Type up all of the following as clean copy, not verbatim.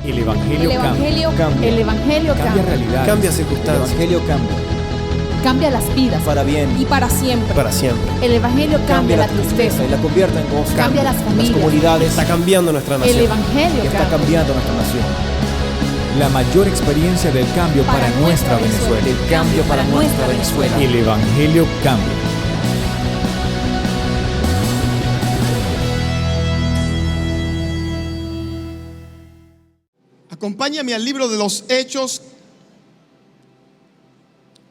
El Evangelio cambia. El Evangelio Cambia cambia. realidades. Cambia El circunstancias. Evangelio cambia. Cambia las vidas. Para bien. Y para siempre. Para siempre. El Evangelio cambia la tristeza. y la convierte en gozo. Cambia las Las familias. comunidades. Está cambiando nuestra El nación. Evangelio Y está cambia. cambiando nuestra nación. La mayor experiencia del cambio para nuestra Venezuela. El cambio para nuestra Venezuela. El Evangelio cambia. Acompáñame al libro de los Hechos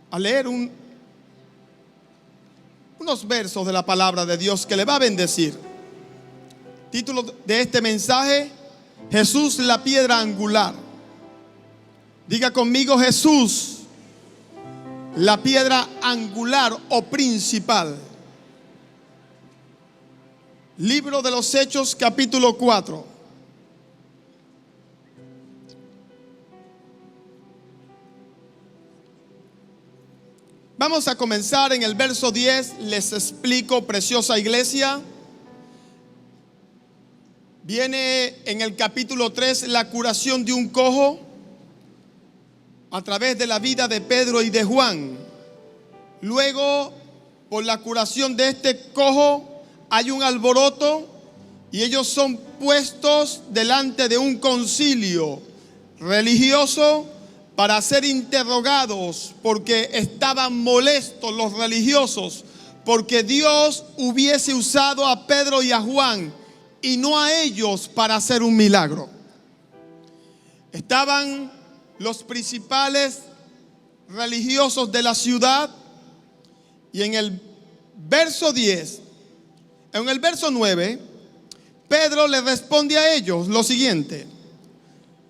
a leer unos versos de la palabra de Dios que le va a bendecir. Título de este mensaje: Jesús, la piedra angular. Diga conmigo: Jesús, la piedra angular o principal. Libro de los Hechos, capítulo 4. Vamos a comenzar en el verso 10. Les explico, preciosa iglesia. Viene en el capítulo 3 la curación de un cojo a través de la vida de Pedro y de Juan. Luego, por la curación de este cojo, hay un alboroto y ellos son puestos delante de un concilio religioso para ser interrogados, porque estaban molestos los religiosos, porque Dios hubiese usado a Pedro y a Juan y no a ellos para hacer un milagro. Estaban los principales religiosos de la ciudad, y en el verso 10, en el verso 9, Pedro le responde a ellos lo siguiente,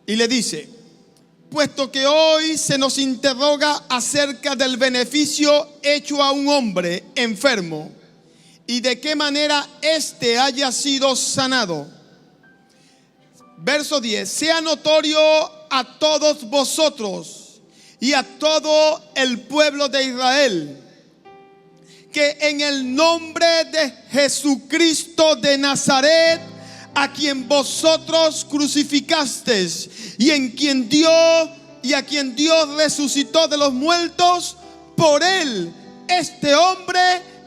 y le dice: puesto que hoy se nos interroga acerca del beneficio hecho a un hombre enfermo y de qué manera éste haya sido sanado. Verso 10: sea notorio a todos vosotros y a todo el pueblo de Israel que en el nombre de Jesucristo de Nazaret, a quien vosotros crucificasteis y a quien Dios resucitó de los muertos, por él este hombre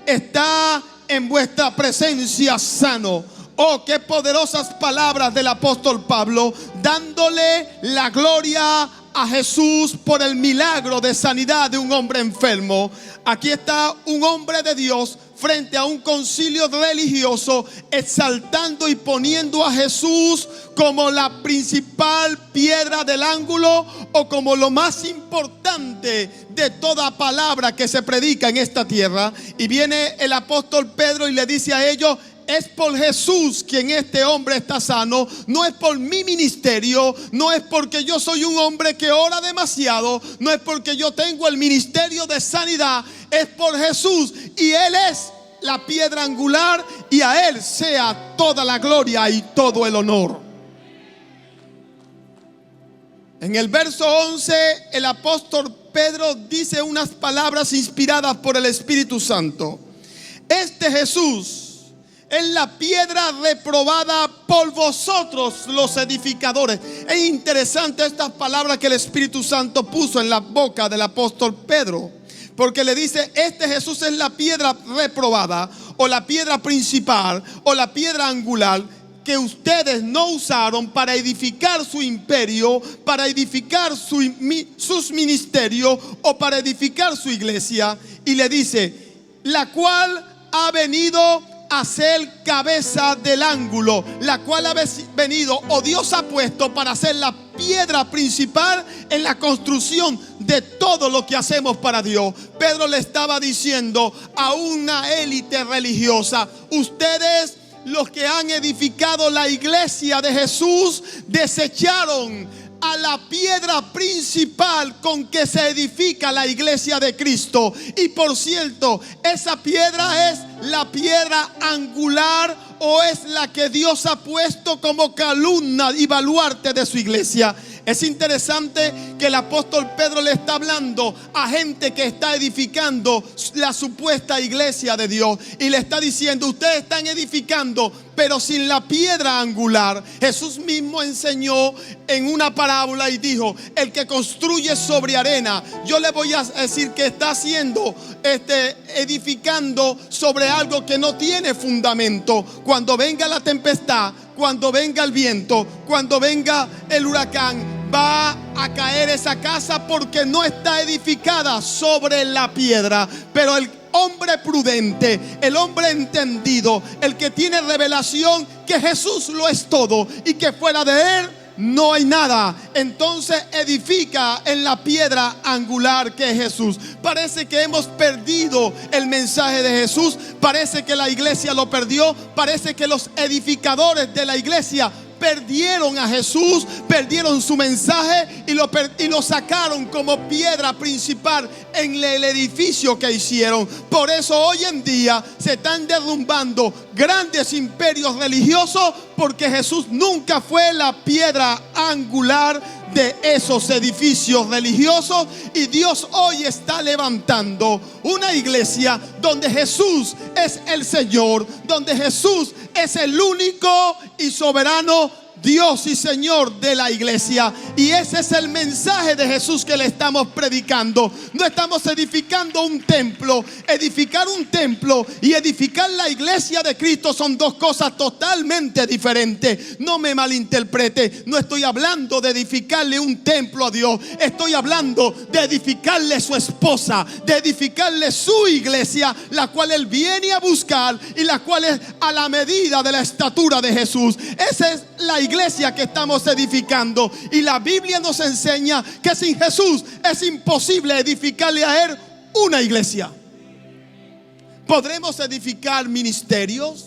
está en vuestra presencia sano. Oh, qué poderosas palabras del apóstol Pablo, dándole la gloria a Jesús por el milagro de sanidad de un hombre enfermo. Aquí está un hombre de Dios frente a un concilio religioso, exaltando y poniendo a Jesús como la principal piedra del ángulo, o como lo más importante de toda palabra que se predica en esta tierra. Y viene el apóstol Pedro y le dice a ellos: es por Jesús quien este hombre está sano, no es por mi ministerio, no es porque yo soy un hombre que ora demasiado, no es porque yo tengo el ministerio de sanidad, es por Jesús, y Él es la piedra angular, y a Él sea toda la gloria y todo el honor. En el verso 11, el apóstol Pedro dice unas palabras inspiradas por el Espíritu Santo. Este Jesús es la piedra reprobada por vosotros los edificadores. Es interesante estas palabras que el Espíritu Santo puso en la boca del apóstol Pedro, porque le dice: este Jesús es la piedra reprobada, o la piedra principal, o la piedra angular, que ustedes no usaron para edificar su imperio, para edificar sus ministerios, o para edificar su iglesia. Y le dice: la cual ha venido a ser cabeza del ángulo, la cual ha venido, o Dios ha puesto para ser la piedra principal en la construcción de todo lo que hacemos para Dios. Pedro le estaba diciendo a una élite religiosa: ustedes, los que han edificado la iglesia de Jesús, desecharon a la piedra principal con que se edifica la iglesia de Cristo. Y por cierto, esa piedra es la piedra angular, o es la que Dios ha puesto como columna y baluarte de su iglesia. Es interesante que el apóstol Pedro le está hablando a gente que está edificando la supuesta iglesia de Dios, y le está diciendo: ustedes están edificando, pero sin la piedra angular. Jesús mismo enseñó en una parábola y dijo: el que construye sobre arena, yo le voy a decir que está haciendo, edificando sobre algo que no tiene fundamento. Cuando venga la tempestad, cuando venga el viento, cuando venga el huracán, va a caer esa casa porque no está edificada sobre la piedra. Pero el hombre prudente, el hombre entendido, el que tiene revelación que Jesús lo es todo y que fuera de él no hay nada, entonces edifica en la piedra angular que es Jesús. Parece que hemos perdido el mensaje de Jesús, parece que la iglesia lo perdió, parece que los edificadores de la iglesia perdieron a Jesús, perdieron su mensaje y lo sacaron como piedra principal en el edificio que hicieron. Por eso hoy en día se están derrumbando grandes imperios religiosos, porque Jesús nunca fue la piedra angular de esos edificios religiosos. Y Dios hoy está levantando una iglesia donde Jesús es el Señor, donde Jesús es el único y soberano Dios y Señor de la iglesia. Y ese es el mensaje de Jesús que le estamos predicando. No estamos edificando un templo. Edificar un templo y edificar la iglesia de Cristo son dos cosas totalmente diferentes. No me malinterprete. No estoy hablando de edificarle un templo a Dios. Estoy hablando de edificarle su esposa, de edificarle su iglesia, la cual Él viene a buscar y la cual es a la medida de la estatura de Jesús. Esa es la iglesia que estamos edificando. Y la Biblia nos enseña que sin Jesús es imposible edificarle a Él una iglesia. ¿Podremos edificar ministerios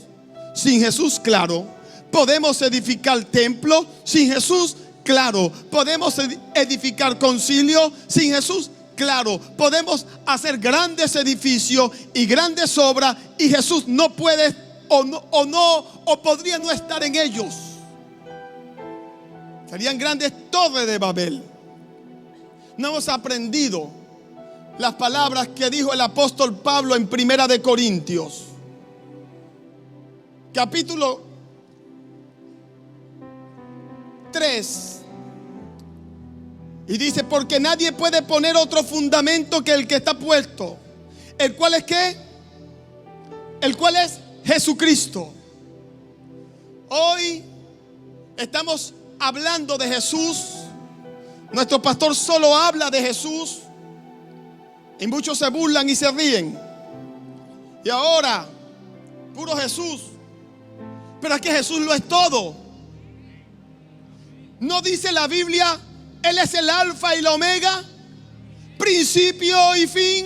sin Jesús? Claro. ¿Podemos edificar templos sin Jesús? Claro. ¿Podemos edificar concilio sin Jesús? Claro. Podemos hacer grandes edificios y grandes obras y Jesús no puede o podría no estar en ellos. Serían grandes torres de Babel. No hemos aprendido las palabras que dijo el apóstol Pablo en Primera de Corintios, capítulo 3. Y dice: porque nadie puede poner otro fundamento que el que está puesto, el cual es ¿qué? El cual es Jesucristo. Hoy estamos hablando de Jesús. Nuestro pastor solo habla de Jesús y muchos se burlan y se ríen. Y ahora, puro Jesús. Pero es que Jesús lo es todo. ¿No dice la Biblia: Él es el alfa y la omega, principio y fin?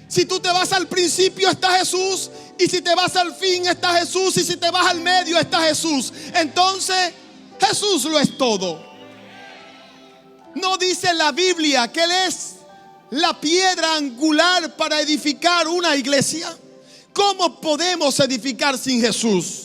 Si tú te vas al principio está Jesús, y si te vas al fin está Jesús, y si te vas al medio está Jesús. Entonces Jesús lo es todo. ¿No dice la Biblia que Él es la piedra angular para edificar una iglesia? ¿Cómo podemos edificar sin Jesús?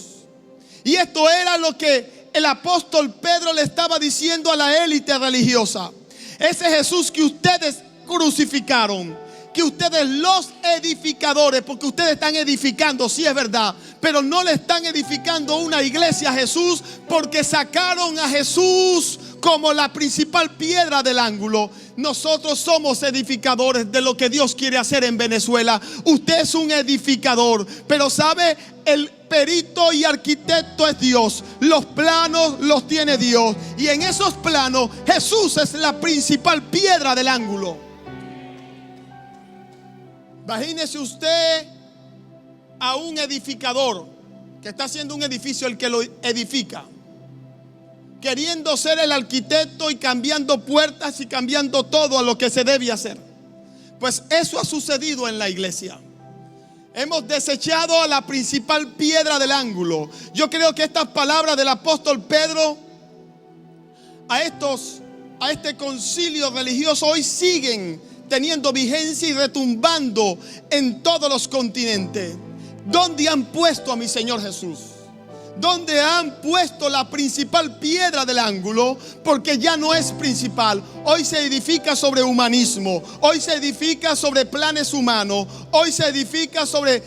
Y esto era lo que el apóstol Pedro le estaba diciendo a la élite religiosa. Ese Jesús que ustedes crucificaron, que ustedes los edificadores, porque ustedes están edificando, sí es verdad, pero no le están edificando una iglesia a Jesús, porque sacaron a Jesús como la principal piedra del ángulo. Nosotros somos edificadores de lo que Dios quiere hacer en Venezuela. Usted es un edificador, pero sabe, el perito y arquitecto es Dios. Los planos los tiene Dios, y en esos planos Jesús es la principal piedra del ángulo. Imagínese usted a un edificador que está haciendo un edificio, el que lo edifica, queriendo ser el arquitecto y cambiando puertas y cambiando todo a lo que se debe hacer. Pues eso ha sucedido en la iglesia. Hemos desechado a la principal piedra del ángulo. Yo creo que estas palabras del apóstol Pedro a este concilio religioso hoy siguen teniendo vigencia y retumbando en todos los continentes. ¿Dónde han puesto a mi Señor Jesús? donde han puesto la principal piedra del ángulo, porque ya no es principal. Hoy se edifica sobre humanismo, hoy se edifica sobre planes humanos, hoy se edifica sobre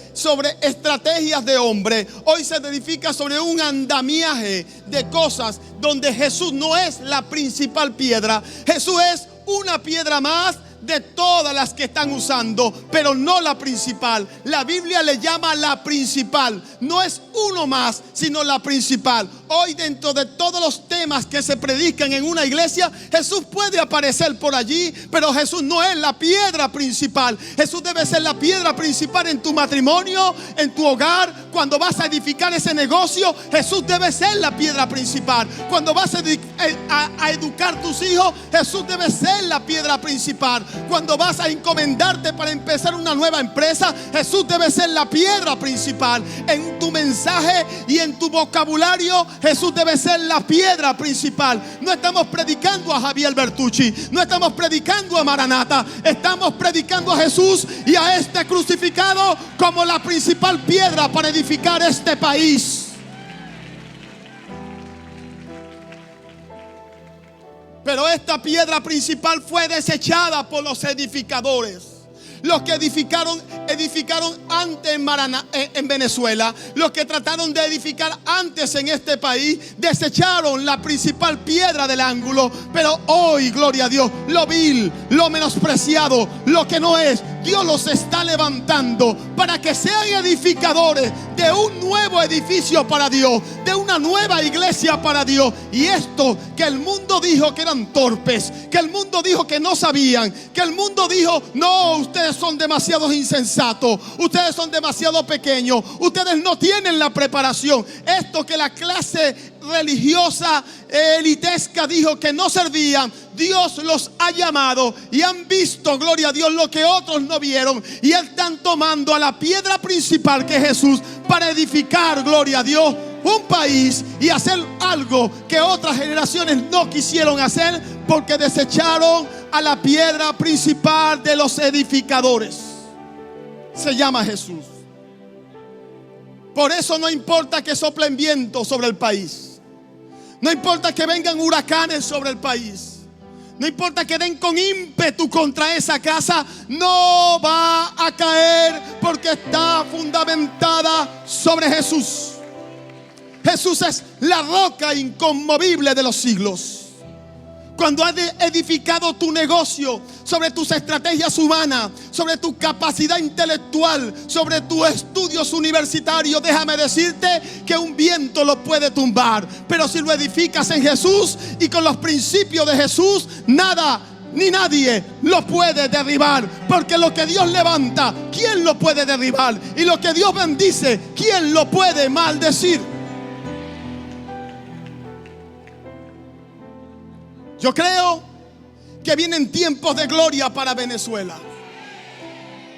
estrategias de hombre, hoy se edifica sobre un andamiaje de cosas donde Jesús no es la principal piedra. Jesús es una piedra más de todas las que están usando, pero no la principal. La Biblia le llama la principal. No es uno más, sino la principal. Hoy, dentro de todos los temas que se predican en una iglesia, Jesús puede aparecer por allí, pero Jesús no es la piedra principal. Jesús debe ser la piedra principal en tu matrimonio, en tu hogar. Cuando vas a edificar ese negocio, Jesús debe ser la piedra principal. Cuando vas a educar tus hijos, Jesús debe ser la piedra principal. Cuando vas a encomendarte para empezar una nueva empresa, Jesús debe ser la piedra principal. En tu mensaje y en tu vocabulario, Jesús debe ser la piedra principal. No estamos predicando a Javier Bertucci, no estamos predicando a Maranata, estamos predicando a Jesús y a este crucificado como la principal piedra para edificar este país. Pero esta piedra principal fue desechada por los edificadores. Los que edificaron antes en Venezuela, los que trataron de edificar antes en este país, desecharon la principal piedra del ángulo. Pero hoy, gloria a Dios, lo vil, lo menospreciado, lo que no es, Dios los está levantando para que sean edificadores de un nuevo edificio para Dios, de una nueva iglesia para Dios. Y esto que el mundo dijo que eran torpes, que el mundo dijo que no sabían, que el mundo dijo: no, ustedes son demasiado insensatos, ustedes son demasiado pequeños, ustedes no tienen la preparación. Esto que la clase religiosa elitesca dijo que no servían, Dios los ha llamado y han visto, gloria a Dios, lo que otros no vieron, y están tomando a la piedra principal, que es Jesús, para edificar, gloria a Dios, un país y hacer algo que otras generaciones no quisieron hacer, porque desecharon a la piedra principal de los edificadores. Se llama Jesús. Por eso no importa que soplen vientos sobre el país, no importa que vengan huracanes sobre el país, no importa que den con ímpetu contra esa casa, no va a caer, porque está fundamentada sobre Jesús. Jesús es la roca inconmovible de los siglos. Cuando has edificado tu negocio sobre tus estrategias humanas, sobre tu capacidad intelectual, sobre tus estudios universitarios, déjame decirte que un viento lo puede tumbar. Pero si lo edificas en Jesús y con los principios de Jesús, nada ni nadie lo puede derribar. Porque lo que Dios levanta, ¿quién lo puede derribar? Y lo que Dios bendice, ¿quién lo puede maldecir? Yo creo que vienen tiempos de gloria para Venezuela,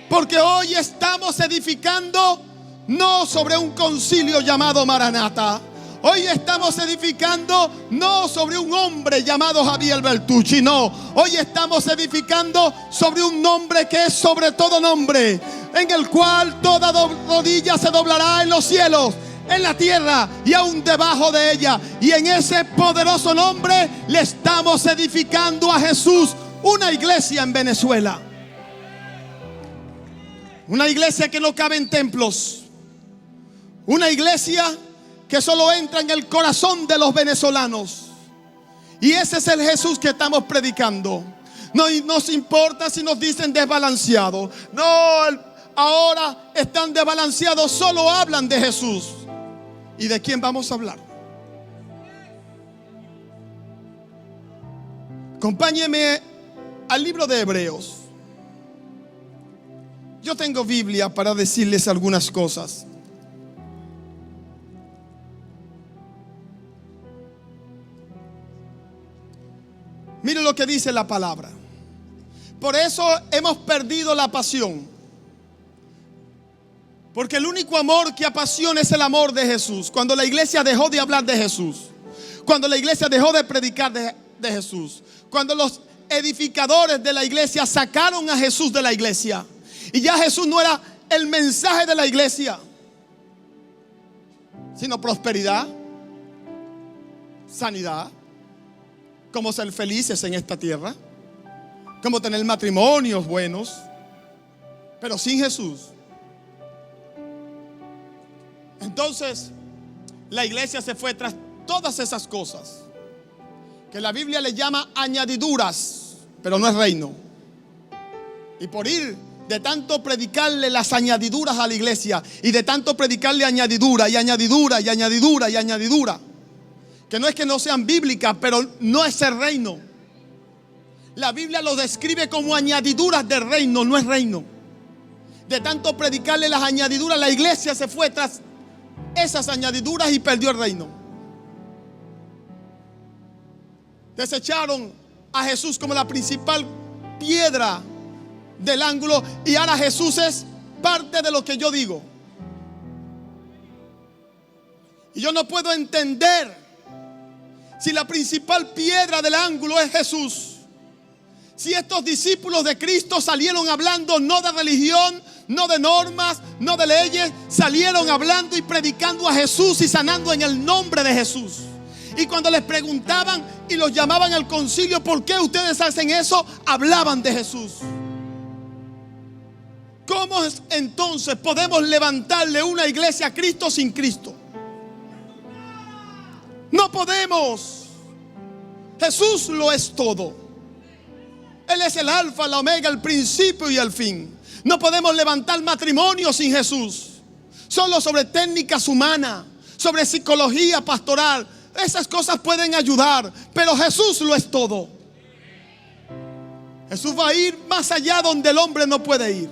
porque hoy estamos edificando no sobre un concilio llamado Maranata. Hoy estamos edificando no sobre un hombre llamado Javier Bertucci, no. Hoy estamos edificando sobre un nombre que es sobre todo nombre, en el cual toda rodilla se doblará en los cielos, en la tierra y aún debajo de ella. Y en ese poderoso nombre le estamos edificando a Jesús una iglesia en Venezuela. Una iglesia que no cabe en templos. Una iglesia que solo entra en el corazón de los venezolanos. Y ese es el Jesús que estamos predicando. No nos importa si nos dicen desbalanceados. No, ahora están desbalanceados, solo hablan de Jesús. ¿Y de quién vamos a hablar? Acompáñeme al libro de Hebreos. Yo tengo Biblia para decirles algunas cosas. Miren lo que dice la palabra. Por eso hemos perdido la pasión. Porque el único amor que apasiona es el amor de Jesús. Cuando la iglesia dejó de hablar de Jesús, cuando la iglesia dejó de predicar de Jesús, cuando los edificadores de la iglesia sacaron a Jesús de la iglesia, y ya Jesús no era el mensaje de la iglesia. sino prosperidad, sanidad, cómo ser felices en esta tierra, cómo tener matrimonios buenos, pero sin Jesús. Entonces la iglesia se fue tras todas esas cosas que la Biblia le llama añadiduras, pero no es reino. Y por ir de tanto predicarle las añadiduras a la iglesia, y de tanto predicarle añadidura y añadidura y añadidura y añadidura, que no es que no sean bíblicas, pero no es el reino. La Biblia lo describe como añadiduras del reino, no es reino. De tanto predicarle las añadiduras, la iglesia se fue tras esas añadiduras y perdió el reino. Desecharon a Jesús como la principal piedra del ángulo, y ahora Jesús es parte de lo que yo digo. Y yo no puedo entender, si la principal piedra del ángulo es Jesús, si estos discípulos de Cristo salieron hablando no de religión, no de normas, no de leyes, salieron hablando y predicando a Jesús y sanando en el nombre de Jesús. Y cuando les preguntaban y los llamaban al concilio, ¿por qué ustedes hacen eso?, hablaban de Jesús. ¿Cómo entonces podemos levantarle una iglesia a Cristo sin Cristo? No podemos. Jesús lo es todo. Él es el alfa, la omega, el principio y el fin. No podemos levantar matrimonio sin Jesús. Solo sobre técnicas humanas, sobre psicología pastoral, esas cosas pueden ayudar, pero Jesús lo es todo. Jesús va a ir más allá donde el hombre no puede ir.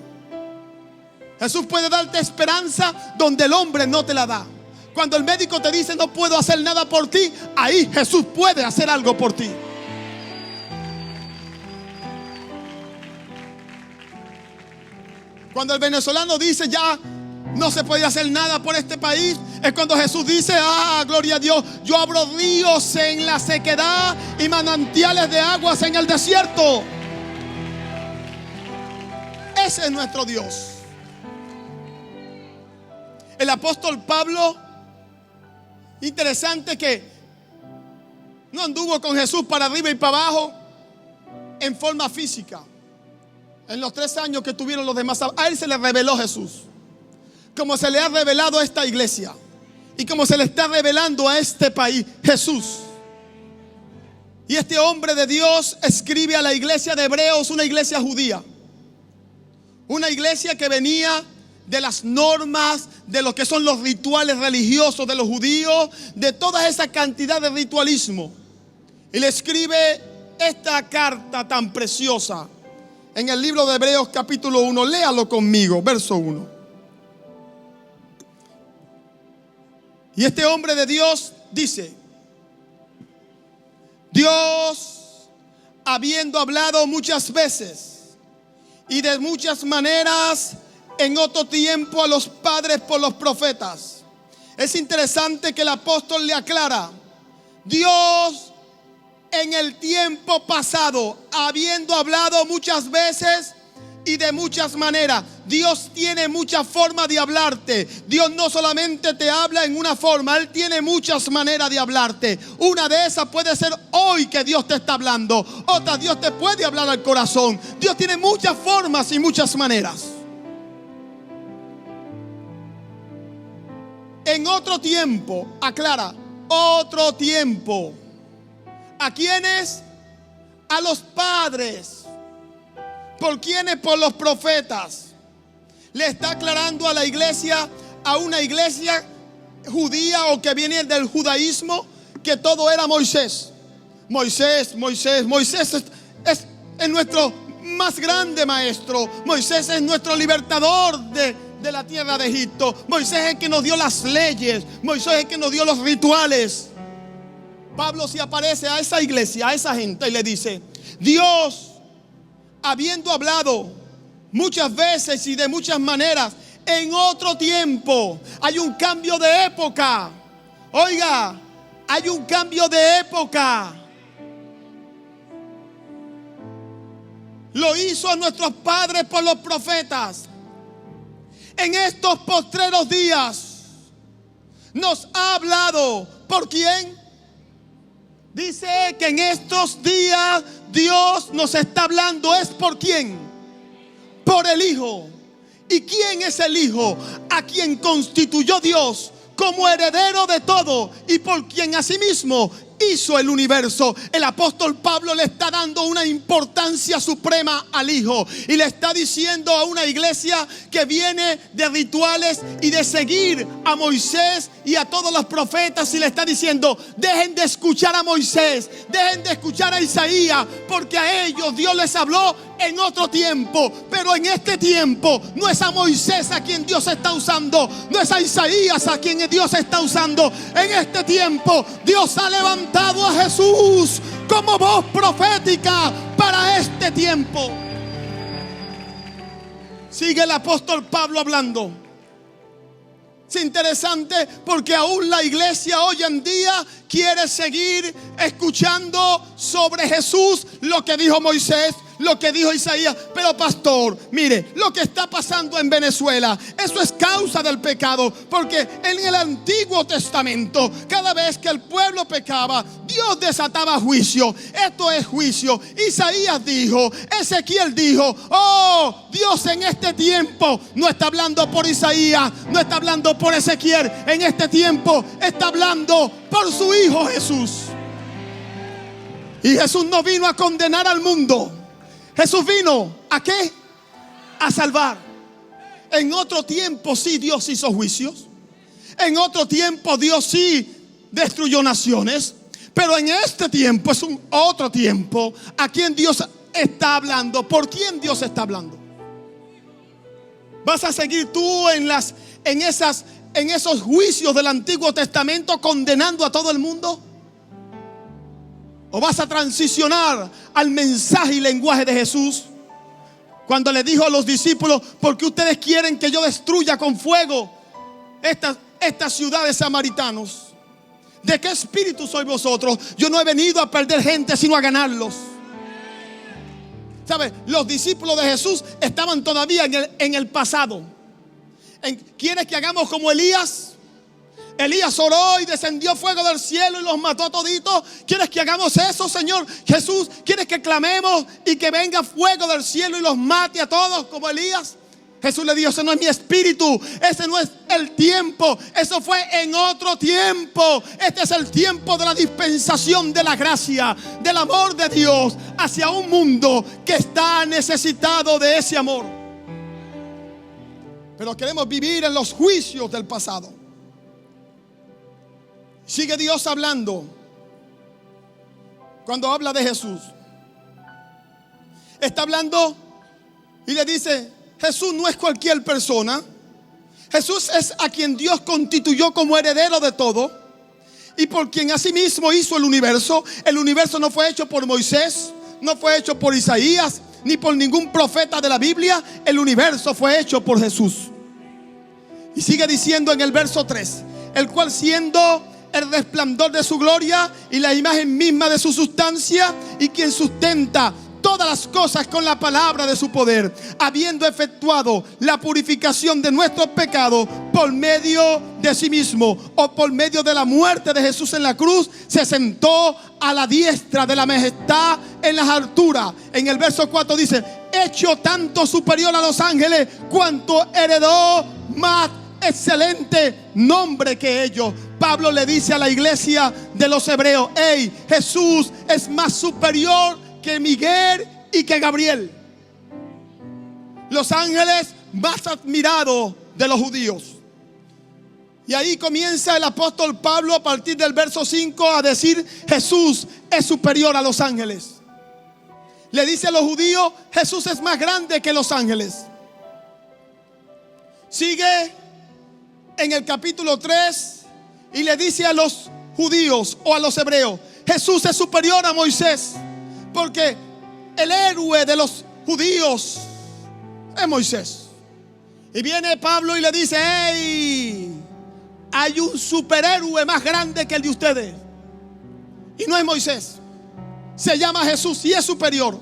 Jesús puede darte esperanza donde el hombre no te la da. Cuando el médico te dice no puedo hacer nada por ti, ahí Jesús puede hacer algo por ti. Cuando el venezolano dice ya no se puede hacer nada por este país, es cuando Jesús dice, gloria a Dios, yo abro ríos en la sequedad y manantiales de aguas en el desierto. Ese es nuestro Dios. El apóstol Pablo, interesante que no anduvo con Jesús para arriba y para abajo en forma física. En los 3 años que tuvieron los demás, a él se le reveló Jesús, como se le ha revelado a esta iglesia y como se le está revelando a este país, Jesús. Y este hombre de Dios escribe a la iglesia de Hebreos, una iglesia judía, una iglesia que venía de las normas, de lo que son los rituales religiosos de los judíos, de toda esa cantidad de ritualismo. Y le escribe esta carta tan preciosa en el libro de Hebreos capítulo 1. Léalo conmigo, verso 1. Y este hombre de Dios dice: Dios, habiendo hablado muchas veces y de muchas maneras en otro tiempo a los padres por los profetas. Es interesante que el apóstol le aclara: Dios en el tiempo pasado, habiendo hablado muchas veces y de muchas maneras. Dios tiene muchas formas de hablarte. Dios no solamente te habla en una forma, Él tiene muchas maneras de hablarte. Una de esas puede ser hoy que Dios te está hablando. Otra, Dios te puede hablar al corazón. Dios tiene muchas formas y muchas maneras. En otro tiempo, aclara, otro tiempo. ¿A quiénes? A los padres. ¿Por quiénes? Por los profetas. Le está aclarando a la iglesia, a una iglesia judía o que viene del judaísmo, que todo era Moisés. Moisés es nuestro más grande maestro. Moisés es nuestro libertador de la tierra de Egipto. Moisés es el que nos dio las leyes. Moisés es el que nos dio los rituales. Pablo se aparece a esa iglesia, a esa gente, y le dice: Dios, habiendo hablado muchas veces y de muchas maneras en otro tiempo. Hay un cambio de época. Oiga, hay un cambio de época. Lo hizo a nuestros padres por los profetas. En estos postreros días nos ha hablado. ¿Por quién? Dice que en estos días Dios nos está hablando. ¿Es por quién? Por el Hijo. ¿Y quién es el Hijo? A quien constituyó Dios como heredero de todo y por quien asimismo hizo el universo. El apóstol Pablo le está dando una importancia suprema al Hijo y le está diciendo a una iglesia que viene de rituales y de seguir a Moisés y a todos los profetas, y le está diciendo: dejen de escuchar a Moisés, dejen de escuchar a Isaías, porque a ellos Dios les habló en otro tiempo, pero en este tiempo no es a Moisés a quien Dios está usando, no es a Isaías a quien Dios está usando. En este tiempo Dios ha levantado a Jesús como voz profética para este tiempo. Sigue el apóstol Pablo hablando. Es interesante porque aún la iglesia hoy en día quiere seguir escuchando sobre Jesús lo que dijo Moisés, lo que dijo Isaías. Pero pastor, mire, lo que está pasando en Venezuela, eso es causa del pecado, porque en el Antiguo Testamento, cada vez que el pueblo pecaba, Dios desataba juicio. Esto es juicio. Isaías dijo, Ezequiel dijo: oh, Dios en este tiempo no está hablando por Isaías, no está hablando por Ezequiel. En este tiempo está hablando por su Hijo Jesús. Y Jesús no vino a condenar al mundo. Jesús vino ¿a qué? A salvar. En otro tiempo sí Dios hizo juicios. En otro tiempo Dios sí destruyó naciones. Pero en este tiempo es un otro tiempo. ¿A quién Dios está hablando? ¿Por quién Dios está hablando? ¿Vas a seguir tú en esos juicios del Antiguo Testamento condenando a todo el mundo? ¿O vas a transicionar al mensaje y lenguaje de Jesús? Cuando le dijo a los discípulos: ¿por qué ustedes quieren que yo destruya con fuego estas ciudades samaritanos? ¿De qué espíritu sois vosotros? Yo no he venido a perder gente, sino a ganarlos. ¿Sabe? Los discípulos de Jesús estaban todavía en el pasado. ¿Quieres que hagamos como Elías? Elías oró y descendió fuego del cielo y los mató a toditos. ¿Quieres que hagamos eso, Señor Jesús? ¿Quieres que clamemos y que venga fuego del cielo y los mate a todos como Elías? Jesús le dijo: ese no es mi espíritu, ese no es el tiempo, eso fue en otro tiempo. Este es el tiempo de la dispensación de la gracia, del amor de Dios hacia un mundo que está necesitado de ese amor. Pero queremos vivir en los juicios del pasado. Sigue Dios hablando. Cuando habla de Jesús, está hablando y le dice: Jesús no es cualquier persona. Jesús es a quien Dios constituyó como heredero de todo y por quien asimismo hizo el universo. El universo no fue hecho por Moisés, no fue hecho por Isaías, ni por ningún profeta de la Biblia. El universo fue hecho por Jesús. Y sigue diciendo en el verso 3: el cual, siendo el resplandor de su gloria y la imagen misma de su sustancia, y quien sustenta todas las cosas con la palabra de su poder, habiendo efectuado la purificación de nuestros pecados por medio de sí mismo, o por medio de la muerte de Jesús en la cruz, se sentó a la diestra de la majestad en las alturas. En el verso 4 dice: hecho tanto superior a los ángeles, cuanto heredó más excelente nombre que ellos. Pablo le dice a la iglesia de los hebreos: hey, Jesús es más superior que Miguel y que Gabriel, los ángeles más admirados de los judíos. Y ahí comienza el apóstol Pablo a partir del verso 5 a decir: Jesús es superior a los ángeles. Le dice a los judíos: Jesús es más grande que los ángeles. Sigue en el capítulo 3 y le dice a los judíos o a los hebreos: Jesús es superior a Moisés, porque el héroe de los judíos es Moisés. Y viene Pablo y le dice: hey, hay un superhéroe más grande que el de ustedes, y no es Moisés, se llama Jesús y es superior.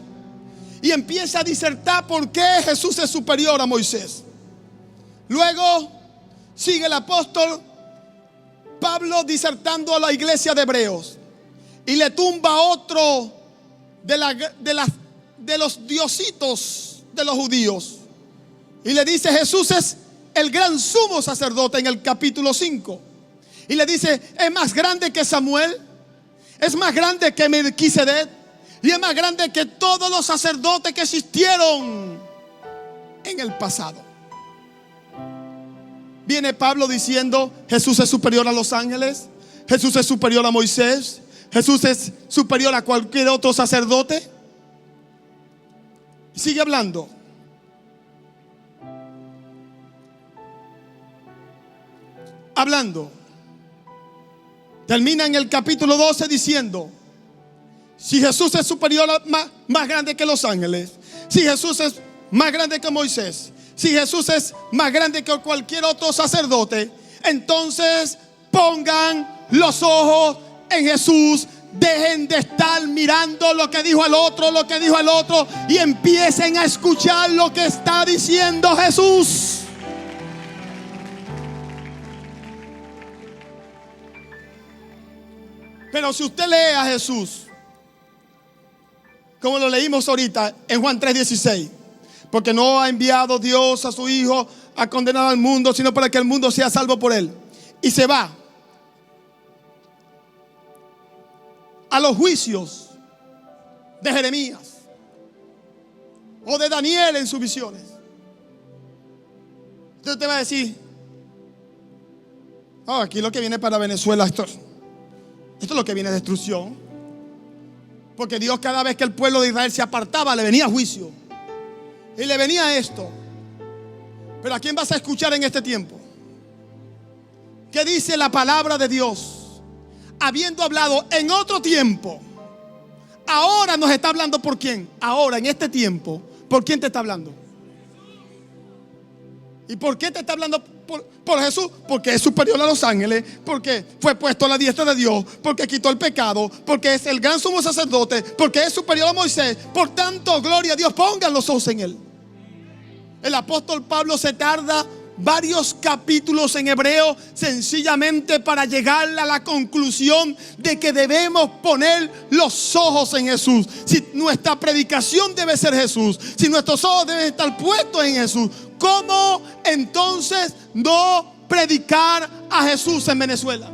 Y empieza a disertar por qué Jesús es superior a Moisés. Luego sigue el apóstol Pablo disertando a la iglesia de Hebreos y le tumba a otro de los diositos de los judíos y le dice: Jesús es el gran sumo sacerdote, en el capítulo 5, y le dice: es más grande que Samuel, es más grande que Melquisedec, y es más grande que todos los sacerdotes que existieron en el pasado. Viene Pablo diciendo: Jesús es superior a los ángeles, Jesús es superior a Moisés, Jesús es superior a cualquier otro sacerdote. Sigue hablando. Termina en el capítulo 12 diciendo: si Jesús es superior, más grande que los ángeles, si Jesús es más grande que Moisés, si Jesús es más grande que cualquier otro sacerdote, entonces pongan los ojos en Jesús. Dejen de estar mirando lo que dijo el otro, y empiecen a escuchar lo que está diciendo Jesús. Pero si usted lee a Jesús, como lo leímos ahorita en Juan 3:16, porque no ha enviado Dios a su Hijo a condenar al mundo, sino para que el mundo sea salvo por él. Y se va a los juicios de Jeremías o de Daniel en sus visiones. Usted te va a decir: aquí lo que viene para Venezuela, esto es lo que viene, destrucción. Porque Dios, cada vez que el pueblo de Israel se apartaba, le venía juicio y le venía esto. Pero ¿a quién vas a escuchar en este tiempo? ¿Qué dice la palabra de Dios? Habiendo hablado en otro tiempo, ahora nos está hablando. ¿Por quién? Ahora, en este tiempo, ¿por quién te está hablando? ¿Y por qué te está hablando por Jesús? Porque es superior a los ángeles, porque fue puesto a la diestra de Dios, porque quitó el pecado, porque es el gran sumo sacerdote, porque es superior a Moisés. Por tanto, gloria a Dios, pongan los ojos en él. El apóstol Pablo se tarda varios capítulos en Hebreo sencillamente para llegar a la conclusión de que debemos poner los ojos en Jesús. Si nuestra predicación debe ser Jesús, si nuestros ojos deben estar puestos en Jesús, ¿cómo entonces no predicar a Jesús en Venezuela?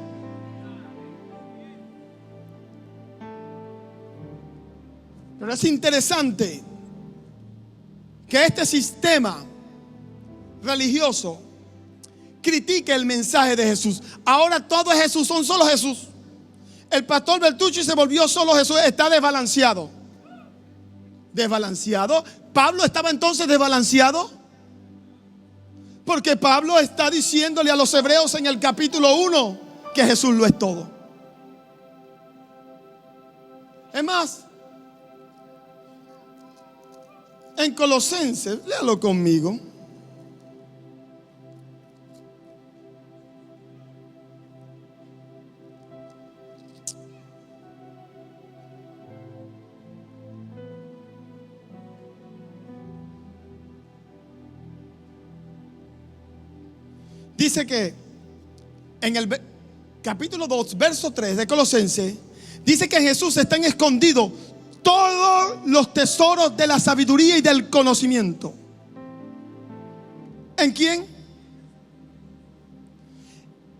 Pero es interesante que este sistema religioso critique el mensaje de Jesús. Ahora todo es Jesús, son solo Jesús. El pastor Bertucci se volvió solo Jesús. Está desbalanceado. ¿Desbalanceado? ¿Pablo estaba entonces desbalanceado? Porque Pablo está diciéndole a los hebreos en el capítulo 1 que Jesús lo es todo. Es más, en Colosenses, léalo conmigo. Dice que en el capítulo 2, verso 3 de Colosenses, dice que en Jesús están escondidos todos los tesoros de la sabiduría y del conocimiento. ¿En quién?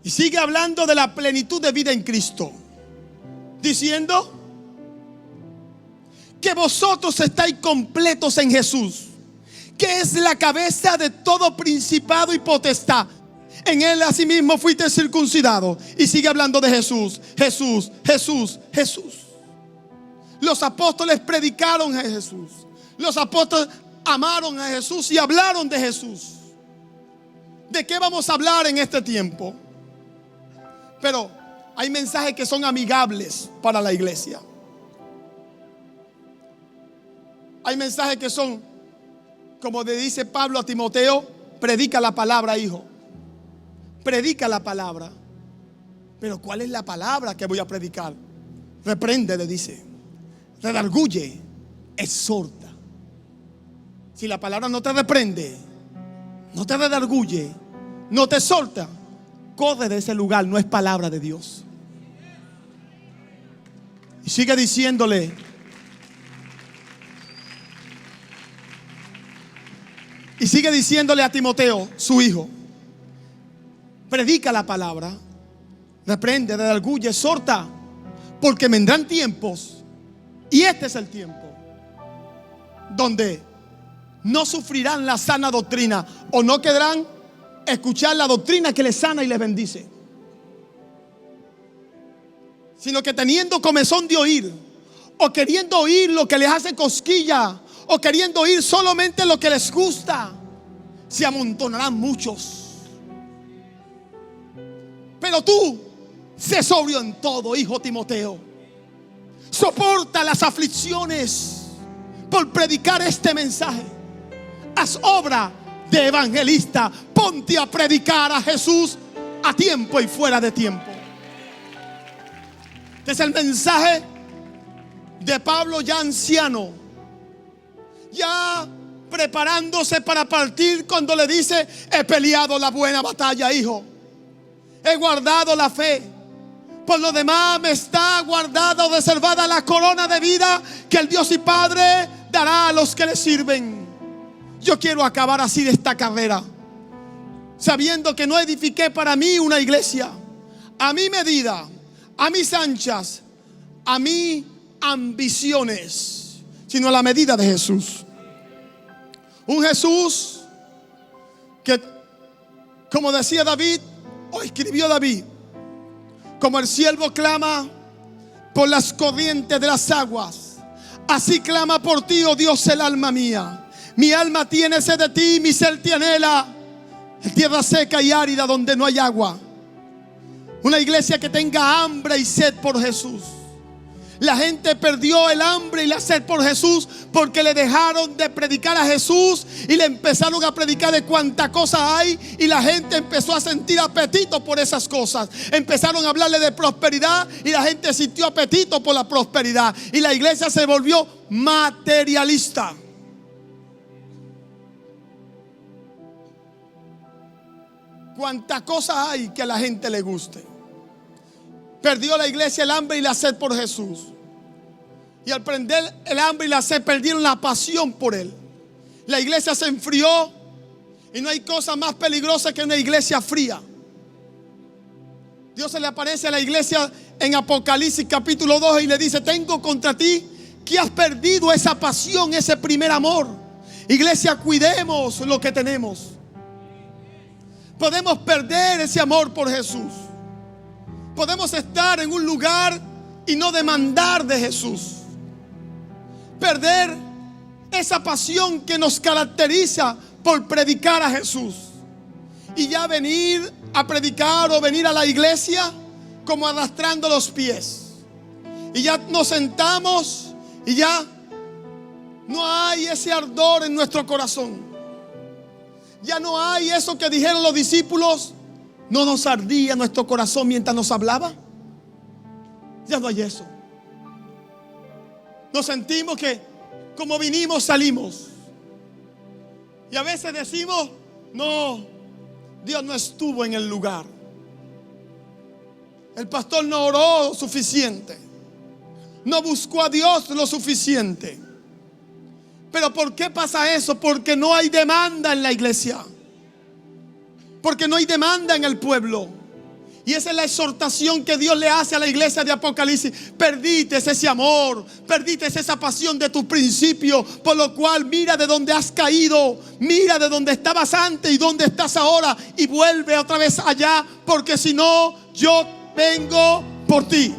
Y sigue hablando de la plenitud de vida en Cristo, diciendo que vosotros estáis completos en Jesús, que es la cabeza de todo principado y potestad. En él asimismo fuiste circuncidado. Y sigue hablando de Jesús, Jesús, Jesús, Jesús. Los apóstoles predicaron a Jesús. Los apóstoles amaron a Jesús y hablaron de Jesús. ¿De qué vamos a hablar en este tiempo? Pero hay mensajes que son amigables para la iglesia. Hay mensajes que son, como le dice Pablo a Timoteo: predica la palabra, hijo. Predica la palabra. Pero ¿cuál es la palabra que voy a predicar? Reprende, le dice. Redarguye, exhorta. Si la palabra no te reprende, no te redarguye, no te exhorta, corre de ese lugar, no es palabra de Dios. Y sigue diciéndole: a Timoteo, su hijo: predica la palabra, reprende, redarguye, exhorta, porque vendrán tiempos, y este es el tiempo, donde no sufrirán la sana doctrina, o no querrán escuchar la doctrina que les sana y les bendice, sino que teniendo comezón de oír, o queriendo oír lo que les hace cosquilla, o queriendo oír solamente lo que les gusta, se amontonarán muchos. Pero tú, sé sobrio en todo, hijo Timoteo. Soporta las aflicciones por predicar este mensaje. Haz obra de evangelista. Ponte a predicar a Jesús a tiempo y fuera de tiempo. Este es el mensaje de Pablo, ya anciano, ya preparándose para partir, cuando le dice: he peleado la buena batalla, hijo. He guardado la fe. Por lo demás me está guardada o reservada la corona de vida que el Dios y Padre dará a los que le sirven. Yo quiero acabar así de esta carrera, sabiendo que no edifiqué para mí una iglesia a mi medida, a mis anchas, a mis ambiciones, sino a la medida de Jesús. Un Jesús que, como decía David, o escribió David: como el siervo clama por las corrientes de las aguas, así clama por ti, oh Dios, el alma mía. Mi alma tiene sed de ti, mi ser te anhela, en tierra seca y árida donde no hay agua. Una iglesia que tenga hambre y sed por Jesús. La gente perdió el hambre y la sed por Jesús porque le dejaron de predicar a Jesús y le empezaron a predicar de cuánta cosa hay, y la gente empezó a sentir apetito por esas cosas. Empezaron a hablarle de prosperidad y la gente sintió apetito por la prosperidad, y la iglesia se volvió materialista. Cuánta cosa hay que a la gente le guste. Perdió la iglesia el hambre y la sed por Jesús. Y al perder el hambre y la sed, perdieron la pasión por Él. La iglesia se enfrió, y no hay cosa más peligrosa que una iglesia fría. Dios se le aparece a la iglesia en Apocalipsis capítulo 2 y le dice: tengo contra ti que has perdido esa pasión, ese primer amor. Iglesia, cuidemos lo que tenemos. Podemos perder ese amor por Jesús. Podemos estar en un lugar y no demandar de Jesús. Perder esa pasión que nos caracteriza por predicar a Jesús. Y ya venir a predicar o venir a la iglesia como arrastrando los pies. Y ya nos sentamos y ya no hay ese ardor en nuestro corazón. Ya no hay eso que dijeron los discípulos: no nos ardía nuestro corazón mientras nos hablaba. Ya no hay eso. Nos sentimos que como vinimos, salimos. Y a veces decimos: no, Dios no estuvo en el lugar. El pastor no oró suficiente, no buscó a Dios lo suficiente. Pero ¿por qué pasa eso? Porque no hay demanda en la iglesia. Porque no hay demanda en el pueblo. Y esa es la exhortación que Dios le hace a la iglesia de Apocalipsis. Perdiste ese amor, perdiste esa pasión de tu principio, por lo cual mira de dónde has caído, mira de dónde estabas antes y dónde estás ahora, y vuelve otra vez allá, porque si no, yo vengo por ti.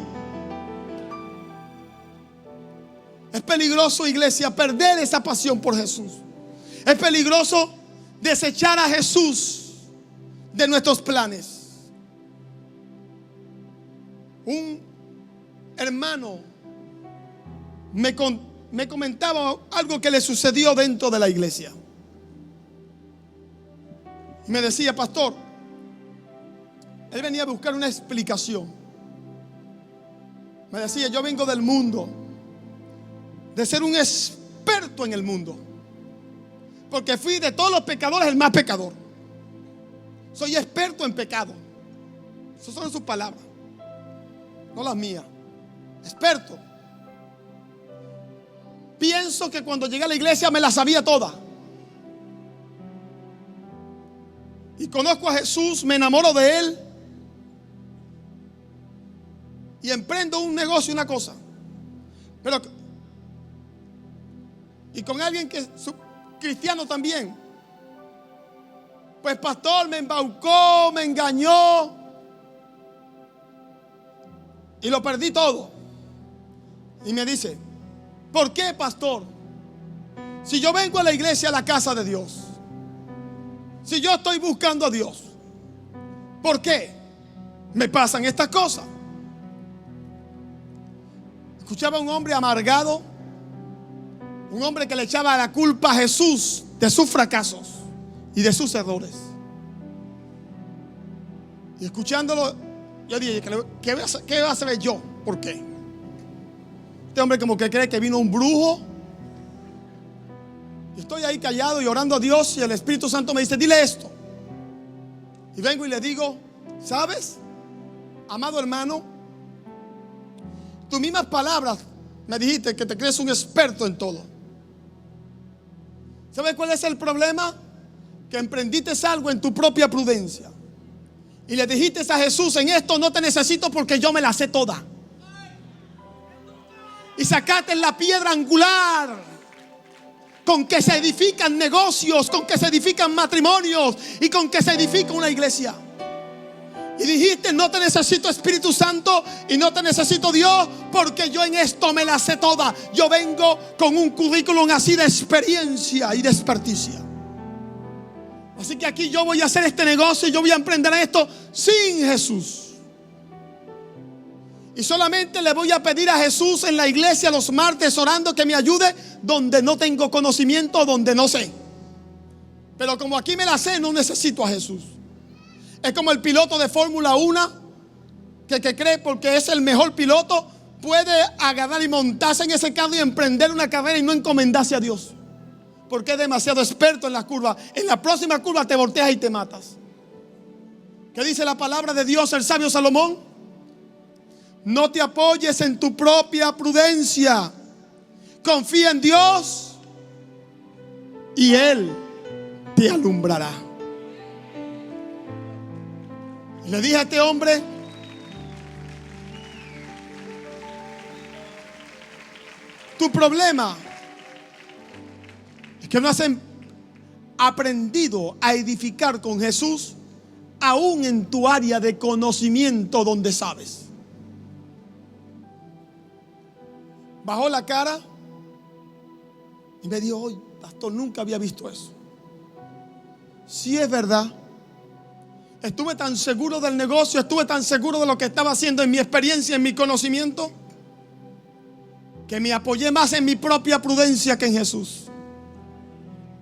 Es peligroso, iglesia, perder esa pasión por Jesús. Es peligroso desechar a Jesús de nuestros planes. Un hermano me comentaba algo que le sucedió dentro de la iglesia. Me decía: pastor, él venía a buscar una explicación. Me decía: yo vengo del mundo, de ser un experto en el mundo, porque fui de todos los pecadores el más pecador. Soy experto en pecado. Esas son sus palabras, no las mías. Experto. Pienso que cuando llegué a la iglesia me la sabía toda. Y conozco a Jesús, me enamoro de Él. Y emprendo un negocio, una cosa. Y con alguien que es cristiano también. Pues pastor, me embaucó, me engañó. Y lo perdí todo. Y me dice: ¿por qué, pastor? Si yo vengo a la iglesia, a la casa de Dios, si yo estoy buscando a Dios, ¿por qué me pasan estas cosas? Escuchaba a un hombre amargado, un hombre que le echaba la culpa a Jesús de sus fracasos y de sus errores. Y escuchándolo, yo dije: ¿qué voy a saber yo? ¿Por qué? Este hombre como que cree que vino un brujo. Y estoy ahí callado y orando a Dios, y el Espíritu Santo me dice: dile esto. Y vengo y le digo: ¿sabes, amado hermano? Tus mismas palabras me dijiste que te crees un experto en todo. ¿Sabes cuál es el problema? Que emprendiste algo en tu propia prudencia y le dijiste a Jesús: en esto no te necesito porque yo me la sé toda. Y sacaste la piedra angular con que se edifican negocios, con que se edifican matrimonios y con que se edifica una iglesia. Y dijiste: no te necesito, Espíritu Santo, y no te necesito, Dios, porque yo en esto me la sé toda. Yo vengo con un currículum así de experiencia y de experticia. Así que aquí yo voy a hacer este negocio y yo voy a emprender esto sin Jesús. Y solamente le voy a pedir a Jesús en la iglesia los martes orando que me ayude donde no tengo conocimiento, donde no sé. Pero como aquí me la sé, no necesito a Jesús. Es como el piloto de Fórmula 1 que cree porque es el mejor piloto puede agarrar y montarse en ese carro y emprender una carrera y no encomendarse a Dios, porque es demasiado experto en las curvas. En la próxima curva te volteas y te matas. ¿Qué dice la palabra de Dios, el sabio Salomón? No te apoyes en tu propia prudencia. Confía en Dios y Él te alumbrará. Y le dije a este hombre: tu problema es que no has aprendido a edificar con Jesús aún en tu área de conocimiento donde sabes. Bajó la cara y me dijo: hoy, pastor, nunca había visto eso. Sí, es verdad. Estuve tan seguro del negocio, estuve tan seguro de lo que estaba haciendo en mi experiencia, en mi conocimiento, que me apoyé más en mi propia prudencia que en Jesús.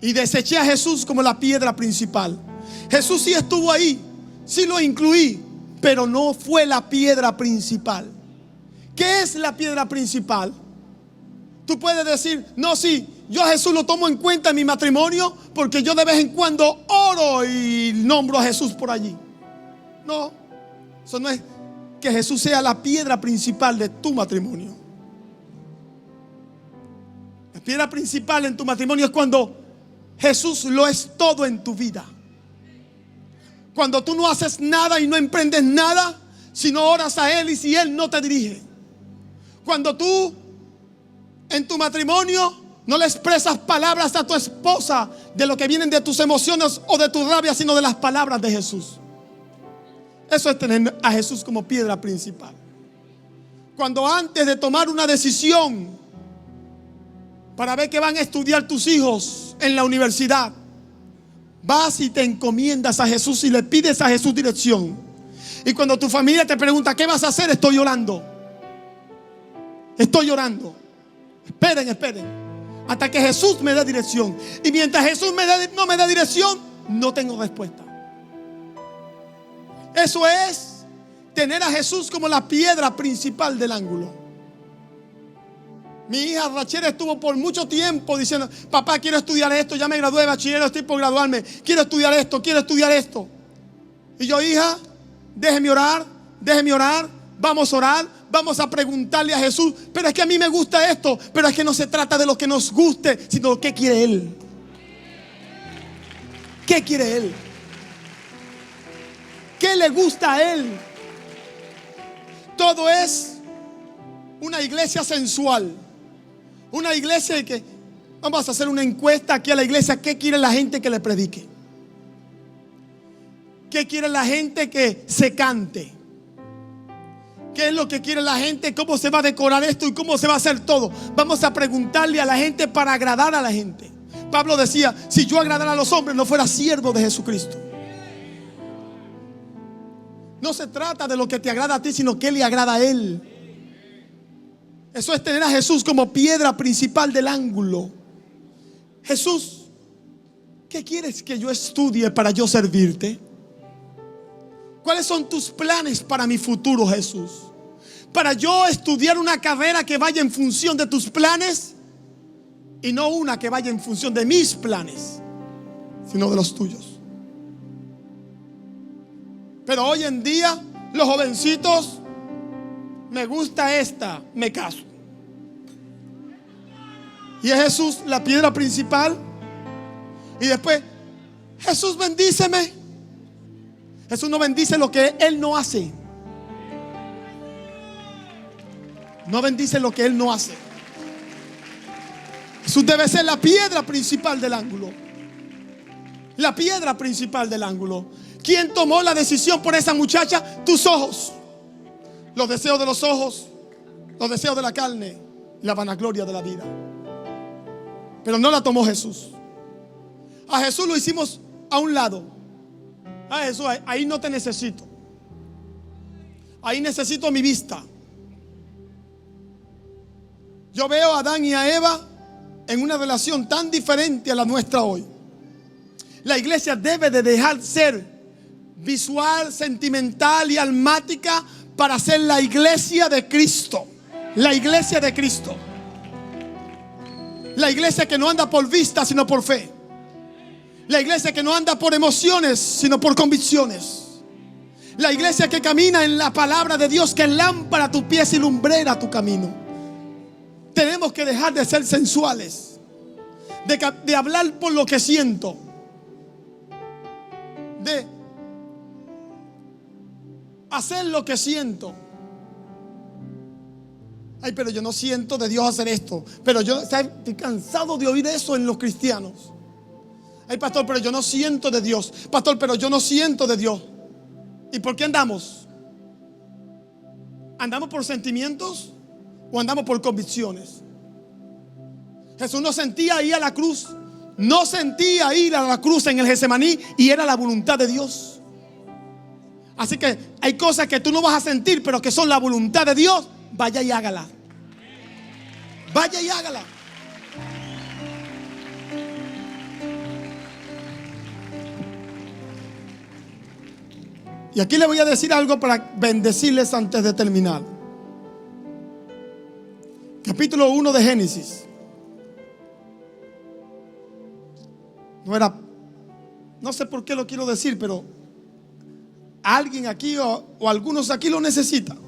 Y deseché a Jesús como la piedra principal. Jesús sí estuvo ahí, sí lo incluí, pero no fue la piedra principal. ¿Qué es la piedra principal? Tú puedes decir: no, sí, yo a Jesús lo tomo en cuenta en mi matrimonio porque yo de vez en cuando oro y nombro a Jesús por allí. No, eso no es que Jesús sea la piedra principal de tu matrimonio. La piedra principal en tu matrimonio es cuando Jesús lo es todo en tu vida. Cuando tú no haces nada y no emprendes nada, sino oras a Él y si Él no te dirige. Cuando tú en tu matrimonio no le expresas palabras a tu esposa de lo que vienen de tus emociones o de tu rabia, sino de las palabras de Jesús. Eso es tener a Jesús como piedra principal. Cuando antes de tomar una decisión para ver que van a estudiar tus hijos en la universidad, vas y te encomiendas a Jesús y le pides a Jesús dirección. Y cuando tu familia te pregunta: ¿qué vas a hacer? Estoy orando. Estoy orando. Esperen hasta que Jesús me dé dirección. Y mientras Jesús no me dé dirección, no tengo respuesta. Eso es tener a Jesús como la piedra principal del ángulo. Mi hija Rachel estuvo por mucho tiempo diciendo: papá, quiero estudiar esto, ya me gradué de bachiller, estoy por graduarme, quiero estudiar esto, quiero estudiar esto. Y yo: hija, déjeme orar, vamos a orar, vamos a preguntarle a Jesús. Pero es que a mí me gusta esto. Pero es que no se trata de lo que nos guste, sino de qué quiere Él. ¿Qué quiere Él? ¿Qué le gusta a Él? Todo es una iglesia sensual. Una iglesia que vamos a hacer una encuesta aquí a la iglesia. ¿Qué quiere la gente que le predique? ¿Qué quiere la gente que se cante? ¿Qué es lo que quiere la gente? ¿Cómo se va a decorar esto y cómo se va a hacer todo? Vamos a preguntarle a la gente para agradar a la gente. Pablo decía, si yo agradara a los hombres no fuera siervo de Jesucristo. No se trata de lo que te agrada a ti, sino que le agrada a Él. Eso es tener a Jesús como piedra principal del ángulo. Jesús, ¿qué quieres que yo estudie para yo servirte? ¿Cuáles son tus planes para mi futuro, Jesús? Para yo estudiar una carrera que vaya en función de tus planes y no una que vaya en función de mis planes, sino de los tuyos. Pero hoy en día los jovencitos, me gusta esta, me caso. Y es Jesús la piedra principal. Y después, Jesús bendíceme. Jesús no bendice lo que Él no hace. No bendice lo que Él no hace. Jesús debe ser la piedra principal del ángulo. La piedra principal del ángulo. ¿Quién tomó la decisión por esa muchacha? Tus ojos. Los deseos de los ojos, los deseos de la carne, la vanagloria de la vida. Pero no la tomó Jesús. A Jesús lo hicimos a un lado. A Jesús, ahí no te necesito. Ahí necesito mi vista. Yo veo a Adán y a Eva en una relación tan diferente a la nuestra hoy. La iglesia debe de dejar ser visual, sentimental y almática para ser la iglesia de Cristo. La iglesia de Cristo. La iglesia que no anda por vista sino por fe. La iglesia que no anda por emociones sino por convicciones. La iglesia que camina en la palabra de Dios, que es lámpara a tus pies y lumbrera a tu camino. Tenemos que dejar de ser sensuales, de hablar por lo que siento, de hacer lo que siento. Ay, pero yo no siento de Dios hacer esto. Pero yo estoy cansado de oír eso en los cristianos. Ay, pastor, pero yo no siento de Dios. Pastor, pero yo no siento de Dios. ¿Y por qué andamos? ¿Andamos por sentimientos o andamos por convicciones? Jesús no sentía ir a la cruz. No sentía ir a la cruz en el Getsemaní y era la voluntad de Dios. Así que hay cosas que tú no vas a sentir, pero que son la voluntad de Dios. Vaya y hágala. Vaya y hágala. Y aquí le voy a decir algo para bendecirles antes de terminar. Capítulo 1 de Génesis. No sé por qué lo quiero decir, pero alguien aquí o algunos aquí lo necesitan.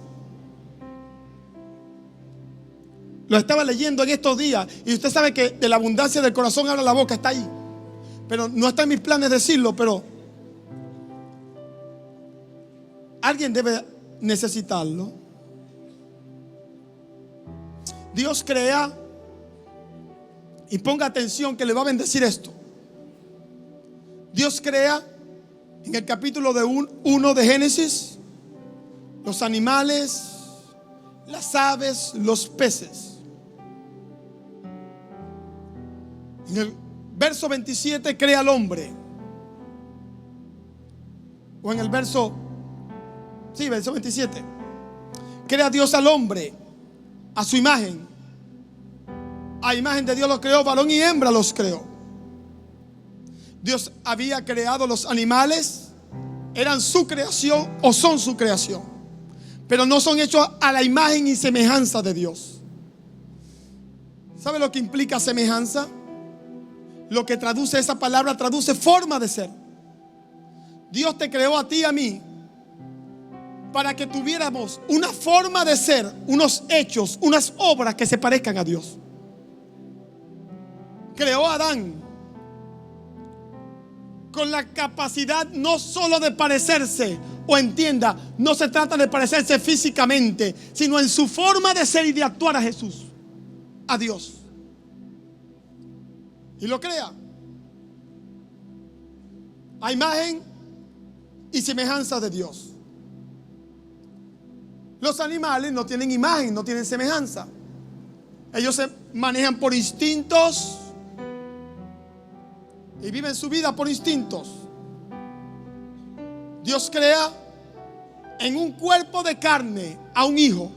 Lo estaba leyendo en estos días y usted sabe que de la abundancia del corazón habla la boca, está ahí. Pero no está en mis planes decirlo, pero alguien debe necesitarlo. Dios crea, y ponga atención que le va a bendecir esto. Dios crea en el capítulo 1 de Génesis los animales, las aves, los peces. En el verso 27 crea al hombre. O en el verso 27. Crea Dios al hombre a su imagen. A imagen de Dios los creó, varón y hembra los creó. Dios había creado los animales, eran su creación o son su creación, pero no son hechos a la imagen y semejanza de Dios. ¿Sabe lo que implica semejanza? Lo que traduce esa palabra, traduce forma de ser. Dios te creó a ti y a mí para que tuviéramos una forma de ser, unos hechos, unas obras que se parezcan a Dios. Creó a Adán con la capacidad no solo de parecerse, o entienda, no se trata de parecerse físicamente, sino en su forma de ser y de actuar a Jesús, a Dios. Y lo crea a imagen y semejanza de Dios. Los animales no tienen imagen, no tienen semejanza. Ellos se manejan por instintos y viven su vida por instintos. Dios crea en un cuerpo de carne a un hijo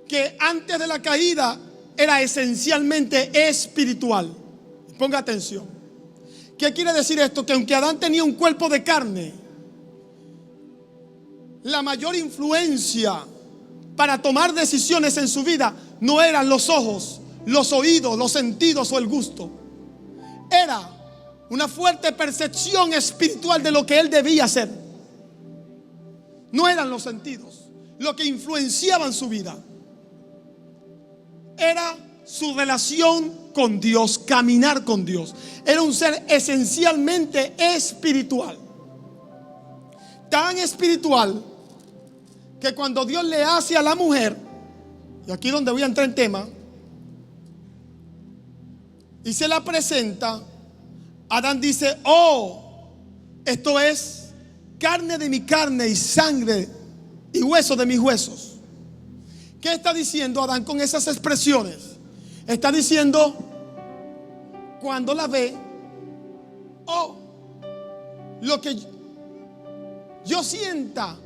que antes de la caída era esencialmente espiritual. Ponga atención. ¿Qué quiere decir esto? Que aunque Adán tenía un cuerpo de carne, la mayor influencia para tomar decisiones en su vida no eran los ojos, los oídos, los sentidos o el gusto. Era una fuerte percepción espiritual de lo que él debía hacer. No eran los sentidos lo que influenciaban su vida. Era su relación con Dios, caminar con Dios. Era un ser esencialmente espiritual. Tan espiritual que cuando Dios le hace a la mujer, y aquí es donde voy a entrar en tema, y se la presenta, Adán dice: oh, esto es carne de mi carne y sangre y hueso de mis huesos. ¿Qué está diciendo Adán con esas expresiones? Está diciendo, cuando la ve, oh, lo que yo sienta,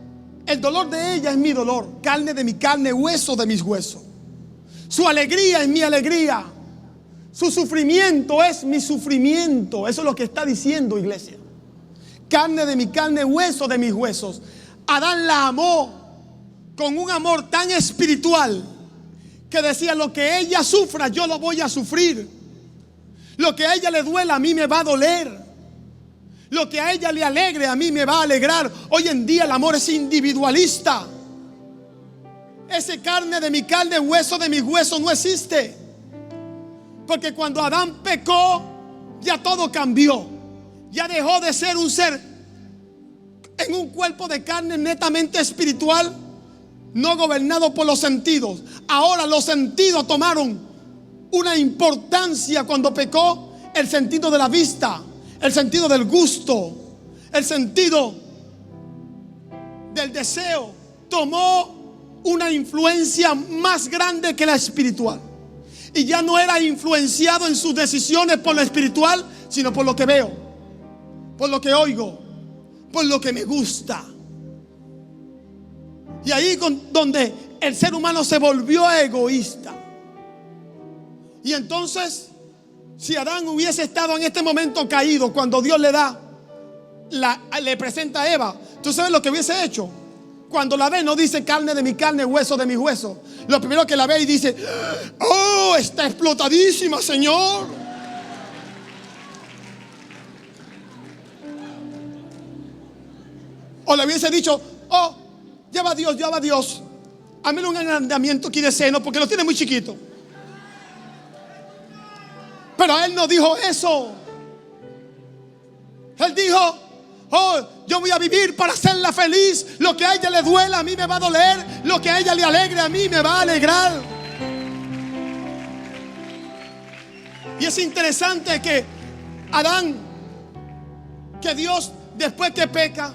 el dolor de ella es mi dolor, carne de mi carne, hueso de mis huesos. Su alegría es mi alegría, su sufrimiento es mi sufrimiento. Eso es lo que está diciendo, iglesia. Carne de mi carne, hueso de mis huesos. Adán la amó con un amor tan espiritual que decía: lo que ella sufra, yo lo voy a sufrir. Lo que a ella le duela, a mí me va a doler. Lo que a ella le alegre, a mí me va a alegrar. Hoy en día el amor es individualista. Ese carne de mi carne, hueso de mis huesos no existe. Porque cuando Adán pecó, ya todo cambió. Ya dejó de ser un ser en un cuerpo de carne netamente espiritual, no gobernado por los sentidos. Ahora los sentidos tomaron una importancia cuando pecó. El sentido de la vista, el sentido del gusto, el sentido del deseo tomó una influencia más grande que la espiritual. Y ya no era influenciado en sus decisiones por lo espiritual, sino por lo que veo, por lo que oigo, por lo que me gusta. Y ahí donde el ser humano se volvió egoísta. Y entonces, si Adán hubiese estado en este momento caído, cuando Dios le presenta a Eva, ¿tú sabes lo que hubiese hecho? Cuando la ve, no dice carne de mi carne, hueso de mis huesos. Lo primero que la ve y dice: oh, está explotadísima, Señor. O le hubiese dicho: oh, lleva a Dios, hazme un agrandamiento aquí de seno porque lo tiene muy chiquito. Pero él no dijo eso. Él dijo: oh, yo voy a vivir para hacerla feliz. Lo que a ella le duela, a mí me va a doler. Lo que a ella le alegre, a mí me va a alegrar. Y es interesante que Adán, que Dios, después que peca,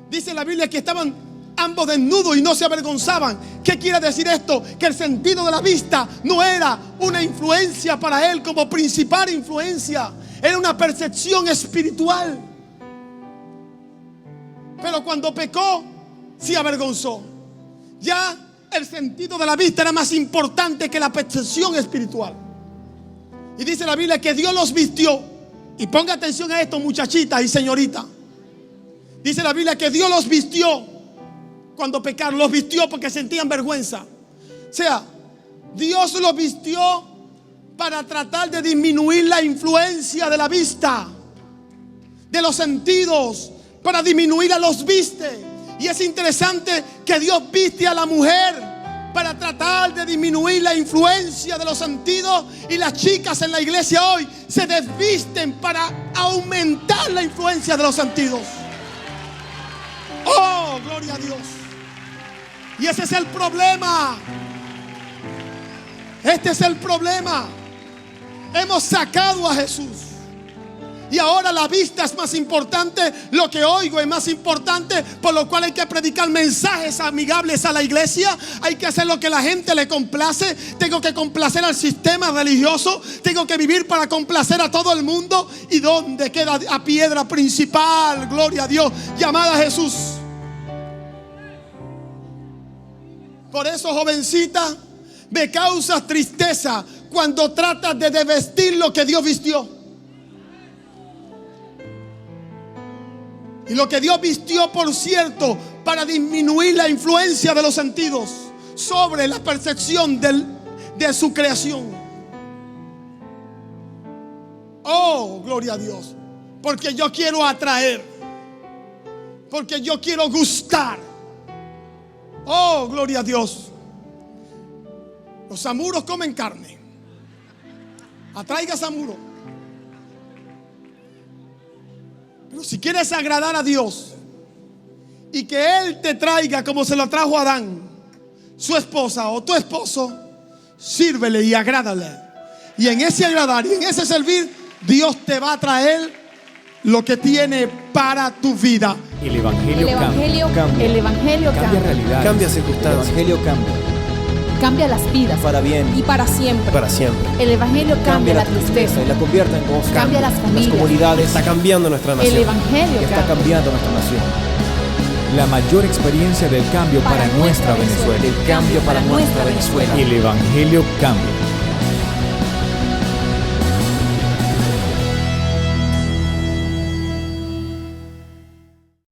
dice la Biblia que estaban ambos desnudos y no se avergonzaban. ¿Qué quiere decir esto? Que el sentido de la vista no era una influencia para él como principal influencia. Era una percepción espiritual. Pero cuando pecó, se avergonzó. Ya el sentido de la vista era más importante que la percepción espiritual. Y dice la Biblia que Dios los vistió. Y ponga atención a esto, muchachita y señorita. Dice la Biblia que Dios los vistió cuando pecaron. Los vistió porque sentían vergüenza. O sea, Dios los vistió para tratar de disminuir la influencia de la vista, de los sentidos, para disminuir a los viste. Y es interesante que Dios viste a la mujer para tratar de disminuir la influencia de los sentidos, y las chicas en la iglesia hoy se desvisten para aumentar la influencia de los sentidos. Oh, gloria a Dios. Y ese es el problema. Este es el problema. Hemos sacado a Jesús y ahora la vista es más importante, lo que oigo es más importante, por lo cual hay que predicar mensajes amigables a la iglesia. Hay que hacer lo que la gente le complace. Tengo que complacer al sistema religioso. Tengo que vivir para complacer a todo el mundo. ¿Y dónde queda la piedra principal? Gloria a Dios, llamada Jesús. Por eso, jovencita, me causa tristeza cuando tratas de desvestir lo que Dios vistió. Y lo que Dios vistió, por cierto, para disminuir la influencia de los sentidos sobre la percepción de su creación. Oh, gloria a Dios. Porque yo quiero atraer. Porque yo quiero gustar. Oh, gloria a Dios. Los zamuros comen carne. Atraiga zamuro. Pero si quieres agradar a Dios y que Él te traiga como se lo trajo a Adán, su esposa o tu esposo, sírvele y agrádale. Y en ese agradar y en ese servir, Dios te va a traer lo que tiene para tu vida. El Evangelio cambia. El Evangelio Cambia cambia. realidades. Cambia El circunstancias. Evangelio cambia. Cambia las vidas. Para bien. Y para siempre. Para siempre. El Evangelio cambia la tristeza. y la convierte en gozo. Cambia las familias. comunidades. Está cambiando nuestra El nación. Evangelio Está cambia. cambiando nuestra nación. La mayor experiencia del cambio para nuestra Venezuela. El cambio para nuestra Venezuela. El Evangelio cambia.